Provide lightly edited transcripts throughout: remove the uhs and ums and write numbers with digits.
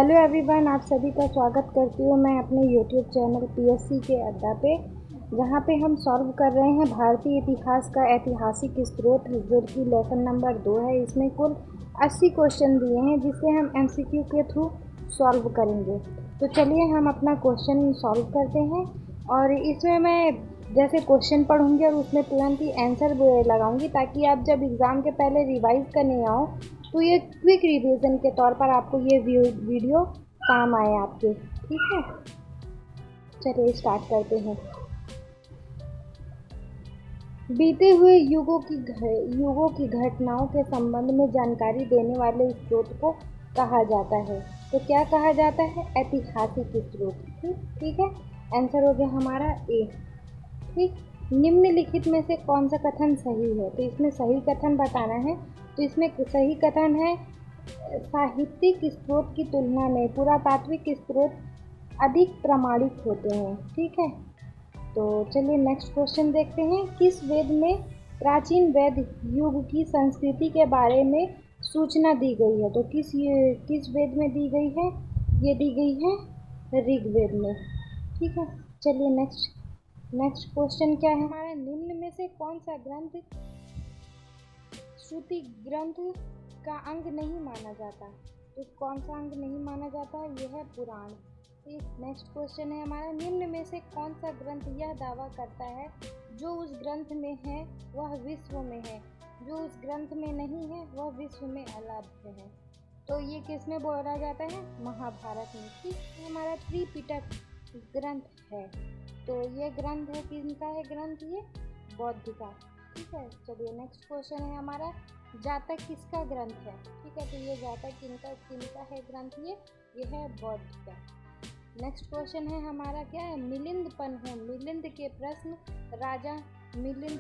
Hello everyone, आप सभी का स्वागत करती हूँ मैं अपने यूट्यूब चैनल पीएससी के अड्डा पे, जहाँ पे हम सॉल्व कर रहे हैं भारतीय इतिहास का ऐतिहासिक स्रोत, जो कि लेसन नंबर 2 है। इसमें कुल 80 क्वेश्चन दिए हैं, जिसे हम एमसीक्यू के थ्रू सॉल्व करेंगे। तो चलिए हम अपना क्वेश्चन सॉल्व करते हैं। और इसमें मैं जैसे क्वेश्चन पढ़ूंगी और उसमें तुरंत ही आंसर लगाऊंगी, ताकि आप जब एग्ज़ाम के पहले रिवाइज करने आओ तो ये क्विक रिवीजन के तौर पर आपको ये वीडियो काम आए आपके। ठीक है, चलिए स्टार्ट करते हैं। बीते हुए युगों की घटनाओं के संबंध में जानकारी देने वाले स्रोत को कहा जाता है। तो क्या कहा जाता है? ऐतिहासिक स्रोत। ठीक है, आंसर हो गया हमारा ए। ठीक, निम्नलिखित में से कौन सा कथन सही है? तो इसमें सही कथन बताना है। तो इसमें सही कथन है, साहित्यिक स्रोत की तुलना में पुरातात्विक स्रोत अधिक प्रामाणिक होते हैं। ठीक है, तो चलिए नेक्स्ट क्वेश्चन देखते हैं। किस वेद में प्राचीन वैद युग की संस्कृति के बारे में सूचना दी गई है? तो किस वेद में दी गई है? ये दी गई है ऋग्वेद में। ठीक है, चलिए नेक्स्ट क्वेश्चन क्या है हमारा? निम्न में से कौन सा ग्रंथ श्रुति ग्रंथ का अंग नहीं माना जाता? तो कौन सा अंग नहीं माना जाता? यह है पुराण। नेक्स्ट क्वेश्चन है हमारा, निम्न में से कौन सा ग्रंथ यह दावा करता है जो उस ग्रंथ में है वह विश्व में है, जो उस ग्रंथ में नहीं है वह विश्व में अलभ्य है? तो ये किस में बोला जाता है? महाभारत में। ठीक, हमारा त्रिपिटक ग्रंथ है। तो ये ग्रंथ है, किनका है ग्रंथ? ये बौद्ध का। ठीक है, चलिए नेक्स्ट क्वेश्चन है हमारा, जातक किसका ग्रंथ है? ठीक है, तो ये जातक किनका है ग्रंथ? ये है बौद्ध का। नेक्स्ट क्वेश्चन है हमारा, क्या है? मिलिंद पन्ह, मिलिंद के प्रश्न राजा मिलिंद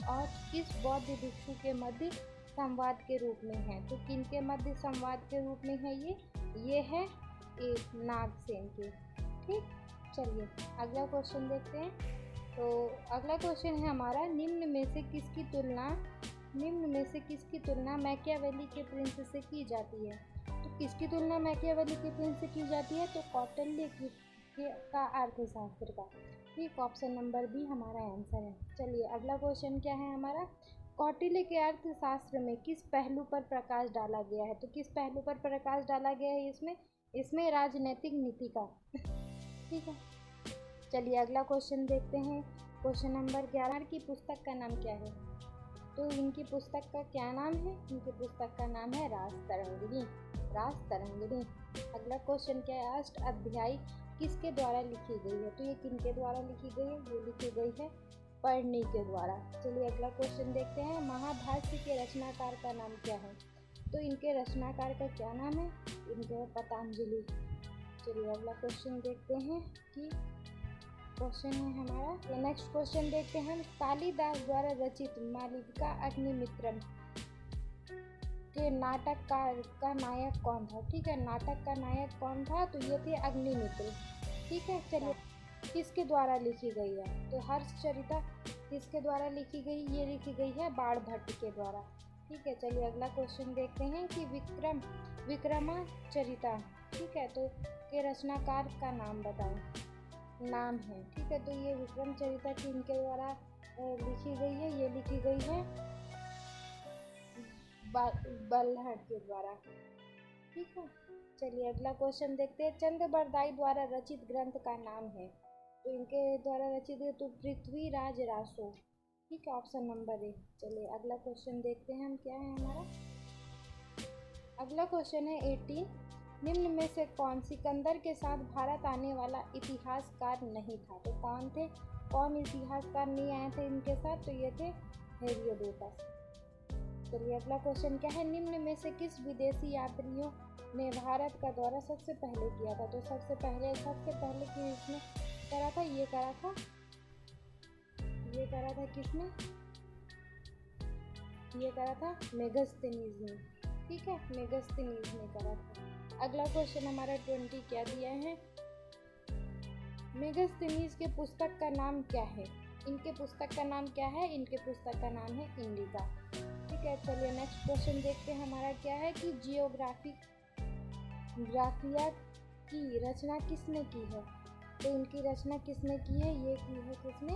और किस बौद्ध भिक्षु के मध्य संवाद के रूप में है? तो किनके मध्य संवाद के रूप में है? ये है एक नागसेन के। ठीक, चलिए अगला क्वेश्चन देखते हैं। तो अगला क्वेश्चन है हमारा, निम्न में से किसकी तुलना मैकियावेली के प्रिंस से की जाती है? तो किसकी तुलना मैकियावेली के प्रिंस से की जाती है? तो कौटिल्य का अर्थशास्त्र का। ठीक, ऑप्शन नंबर बी हमारा आंसर है। चलिए अगला क्वेश्चन क्या है हमारा, कौटिल्य के अर्थशास्त्र में किस पहलू पर प्रकाश डाला गया है? तो किस पहलू पर प्रकाश डाला गया है इसमें राजनीतिक नीति का। ठीक है, चलिए अगला क्वेश्चन देखते हैं। क्वेश्चन नंबर 11 की पुस्तक का नाम क्या है? तो इनकी पुस्तक का क्या नाम है? इनकी पुस्तक का नाम है रासतरंगिणी। अगला क्वेश्चन क्या है, अष्ट अध्यायी किसके द्वारा लिखी गई है? तो ये किनके द्वारा लिखी गई है? ये लिखी गई है पर्णी के द्वारा। चलिए अगला क्वेश्चन देखते हैं, महाभाष्य के रचनाकार का नाम क्या है? तो इनके रचनाकार का क्या नाम है? इनके पतंजलि। चलिए अगला क्वेश्चन देखते हैं कि क्वेश्चन है हमारा, नेक्स्ट क्वेश्चन देखते हैं हम, कालिदास द्वारा रचित मालविका अग्निमित्रम के नाटक का नायक कौन था? ठीक है, नाटक का नायक कौन था? तो ये थे अग्निमित्र। ठीक है, चलिए किसके द्वारा लिखी गई है? तो हर्षचरिता किसके द्वारा लिखी गई? ये लिखी गई है बाणभट्ट के द्वारा। ठीक है, चलिए अगला क्वेश्चन देखते हैं कि विक्रमाचरिता, ठीक है, तो के रचनाकार का नाम बताओ। नाम है। ठीक है, तो ये विक्रमचरिता की इनके द्वारा लिखी गई है। ये लिखी गई है बल्लभ के द्वारा। ठीक है, चलिए अगला क्वेश्चन देखते हैं, चंद्रबरदाई द्वारा रचित ग्रंथ का नाम है? तो इनके द्वारा रचित है तो पृथ्वीराज रासो। ठीक है, ऑप्शन नंबर ए। चलिए अगला क्वेश्चन देखते हैं हम, क्या है हमारा? अगला क्वेश्चन है 18, निम्न में से कौन सिकंदर के साथ भारत आने वाला इतिहासकार नहीं था? तो कौन इतिहासकार नहीं आए थे इनके साथ? तो ये थे हेरोडोटस। चलिए अगला क्वेश्चन क्या है, निम्न में से किस विदेशी यात्रियों ने भारत का दौरा सबसे पहले किया था? तो सबसे पहले कि इसने करा था? ये करा था किसने? ये करा था मेगास्थनीज ने। ठीक है, मेगास्थनीज ने करा था। अगला क्वेश्चन हमारा 20 क्या दिया है, मेगास्थनीज के पुस्तक का नाम क्या है? इनके पुस्तक का नाम क्या है? इनके पुस्तक का नाम है इंडिका। ठीक है, चलिए नेक्स्ट क्वेश्चन देखते हैं हमारा क्या है कि जियोग्राफी ग्राफिया की रचना किसने की है? तो इनकी रचना किसने की है? ये की है किसने?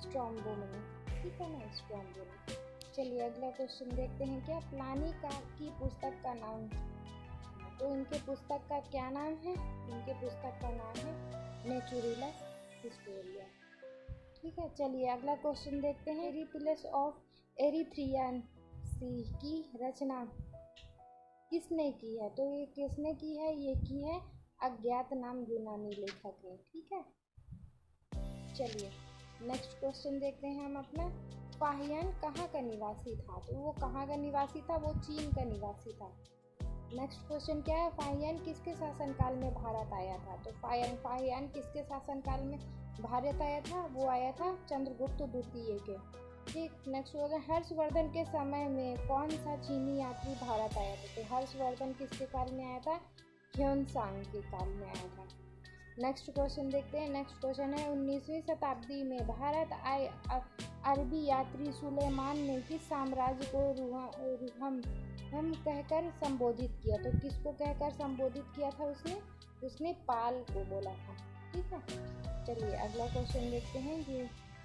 स्ट्रॉम्बो ने, ठीक है ना, स्ट्रॉम्बो ने। चलिए अगला क्वेश्चन देखते हैं। क्या प्लानी की पुस्तक का नाम? तो इनके पुस्तक का क्या नाम है? इनके पुस्तक का नाम है नेचुरल हिस्टोरिया, ठीक है। चलिए अगला क्वेश्चन देखते हैं। पेरिप्लस ऑफ एरिथ्रियन सी की रचना किसने की है? तो ये किसने की है? ये की है अज्ञात नाम यूनानी लेखक ने, ठीक है। चलिए नेक्स्ट क्वेश्चन देखते हैं हम अपना। फाहियान कहाँ का निवासी था? तो वो कहाँ का निवासी था? वो चीन का निवासी था। नेक्स्ट क्वेश्चन क्या है? फाहियान किसके शासनकाल में भारत आया था? तो फाहियान किसके शासनकाल में भारत आया था? वो आया था चंद्रगुप्त द्वितीय के, ठीक। नेक्स्ट क्वेश्चन, हर्षवर्धन के समय में कौन सा चीनी यात्री भारत आया था? तो हर्षवर्धन किसके काल में आया था? ह्वेनसांग के काल में आया था। नेक्स्ट क्वेश्चन देखते हैं। नेक्स्ट क्वेश्चन है 19वीं शताब्दी में भारत आए अरबी यात्री सुलेमान ने किस साम्राज्य को रुहम हम कहकर संबोधित किया? तो किसको कहकर संबोधित किया था उसने पाल को बोला था, ठीक है। चलिए अगला क्वेश्चन देखते हैं कि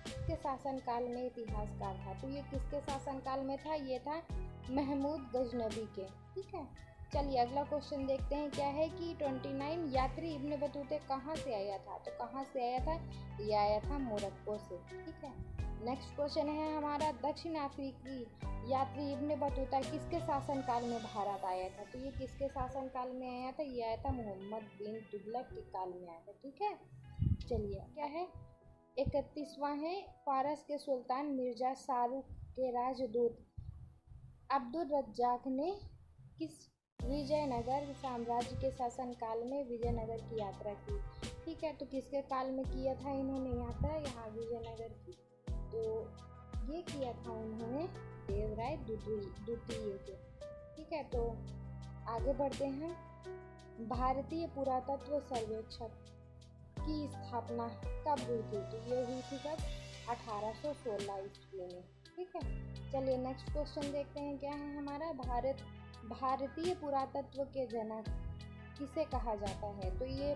किसके शासनकाल में इतिहासकार था? तो ये किसके शासनकाल में था? ये था महमूद गजनबी के, ठीक है। चलिए अगला क्वेश्चन देखते हैं। क्या है कि 29 यात्री इब्न बतूते कहाँ से आया था? तो कहाँ से आया था? ये आया था मोरक्को से, ठीक है। नेक्स्ट क्वेश्चन है हमारा, दक्षिण अफ्रीकी यात्री इब्न बतूता किसके शासनकाल में भारत आया था? तो ये किसके शासनकाल में आया था? ये आया था मोहम्मद बिन तुगलक के काल में आया था, ठीक है। चलिए क्या है 31वां है, फारस के सुल्तान मिर्जा शाहरुख के राजदूत अब्दुल रज्जाक ने किस विजयनगर साम्राज्य के शासनकाल में विजयनगर की यात्रा की? ठीक है, तो किसके काल में किया था इन्होंने यात्रा यहाँ विजयनगर की? तो ये किया था उन्होंने देवराय द्वितीय के, ठीक है। तो आगे बढ़ते हैं। भारतीय पुरातत्व सर्वेक्षण की स्थापना कब हुई थी? तो ये हुई थी कब? 1816 ईस्वी में, ठीक है। चलिए नेक्स्ट क्वेश्चन देखते हैं। क्या है हमारा, भारतीय पुरातत्व के जनक किसे कहा जाता है? तो ये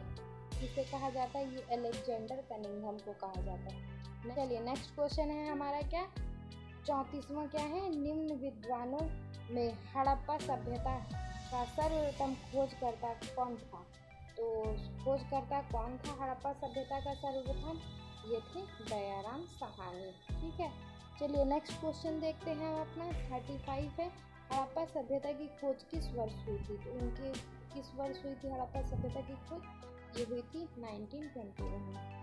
किसे कहा जाता है? ये अलेक्जेंडर कनिंघम को कहा जाता है। चलिए नेक्स्ट क्वेश्चन है हमारा क्या 34वां क्या है, निम्न विद्वानों में हड़प्पा सभ्यता का सर्वप्रथम खोजकर्ता कौन था? तो खोजकर्ता कौन था हड़प्पा सभ्यता का सर्वप्रथम? ये थे दयाराम साहनी, ठीक है। चलिए नेक्स्ट क्वेश्चन देखते हैं हम अपना 35 है, हड़प्पा सभ्यता की खोज किस वर्ष हुई थी? तो उनकी किस वर्ष हुई थी हड़प्पा सभ्यता की खोज? ये हुई थी 1921 में।